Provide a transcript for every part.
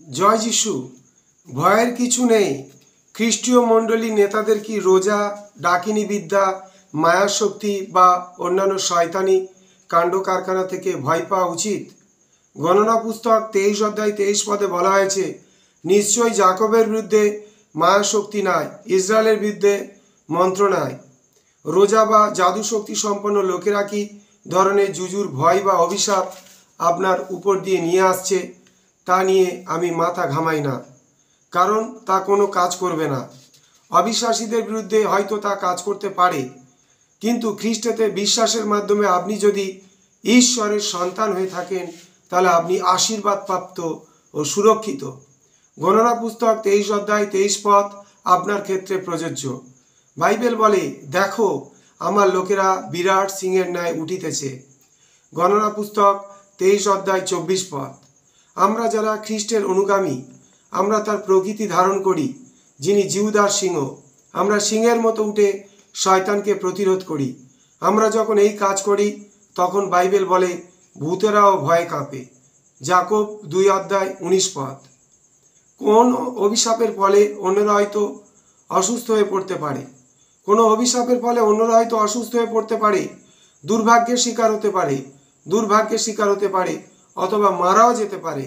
জয় যিশু। ভয়ের কিছু নেই। খ্রিস্টীয় মণ্ডলী নেতাদের কি রোজা, ডাকিনী বিদ্যা, মায়াশক্তি বা অন্যান্য শয়তানি কাণ্ড কারখানা থেকে ভয় পাওয়া উচিত? গণনা পুস্তক 23 অধ্যায় 23 পদে বলা হয়েছে, নিশ্চয়ই জাকবের বিরুদ্ধে মায়াশক্তি নাই, ইসরায়েলের বিরুদ্ধে মন্ত্র নাই। রোজা বা জাদু শক্তি সম্পন্ন লোকেরা কি ধরনের জুজুর ভয় বা অভিশাপ আপনার উপর দিয়ে নিয়ে আসছে তা নিয়ে আমি মাথা ঘামাই না, কারণ তা কোনো কাজ করবে না। অবিশ্বাসীদের বিরুদ্ধে হয়তো তা কাজ করতে পারে, কিন্তু খ্রিস্টেতে বিশ্বাসের মাধ্যমে আপনি যদি ঈশ্বরের সন্তান হয়ে থাকেন তাহলে আপনি আশীর্বাদপ্রাপ্ত ও সুরক্ষিত। গণনা পুস্তক 23 অধ্যায় 23 পদ আপনার ক্ষেত্রে প্রযোজ্য। বাইবেল বলে, দেখো আমার লোকেরা বিরাট সিংহের ন্যায় উঠিতেছে। গণনা পুস্তক 23 অধ্যায় 24 পদ। আমরা যারা খ্রিস্টের অনুগামী, আমরা তার প্রকৃতি ধারণ করি, যিনি জিহুদার সিংহ। আমরা সিংহের মতো উঠে শয়তানকে প্রতিরোধ করি। আমরা যখন এই কাজ করি তখন বাইবেল বলে ভূতেরাও ভয়ে কাঁপে। যাকব 2 অধ্যায় 19 পদ। কোন অভিশাপের ফলে অন্যরা হয়তো অসুস্থ হয়ে পড়তে পারে, কোনো অভিশাপের ফলে অন্যরা হয়তো অসুস্থ হয়ে পড়তে পারে, দুর্ভাগ্যের শিকার হতে পারে অথবা মারাও যেতে পারে,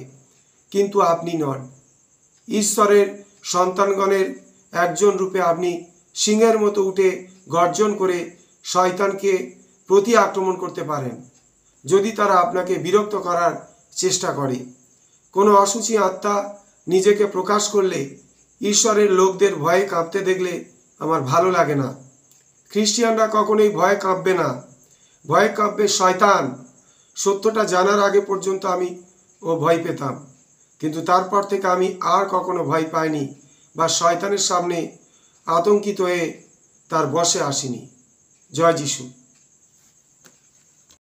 কিন্তু আপনি নন। ঈশ্বরের সন্তানগণের একজন রূপে আপনি সিংহের মতো উঠে গর্জন করে শয়তানকে প্রতি আক্রমণ করতে পারেন, যদি তারা আপনাকে বিরক্ত করার চেষ্টা করে। কোনো অসুচি আত্মা নিজেকে প্রকাশ করলে ঈশ্বরের লোকদের ভয়ে কাঁপতে দেখলে আমার ভালো লাগে না। খ্রিস্টিয়ানরা কখনোই ভয়ে কাঁপবে না, ভয়ে কাঁপবে শয়তান। সত্যটা জানার আগে পর্যন্ত আমি ভয় পেতাম, কিন্তু তারপর থেকে আমি আর কখনো ভয় পাইনি বা শয়তানের সামনে আতঙ্কিত হয়ে তার বশে আসিনি। জয় যিশু।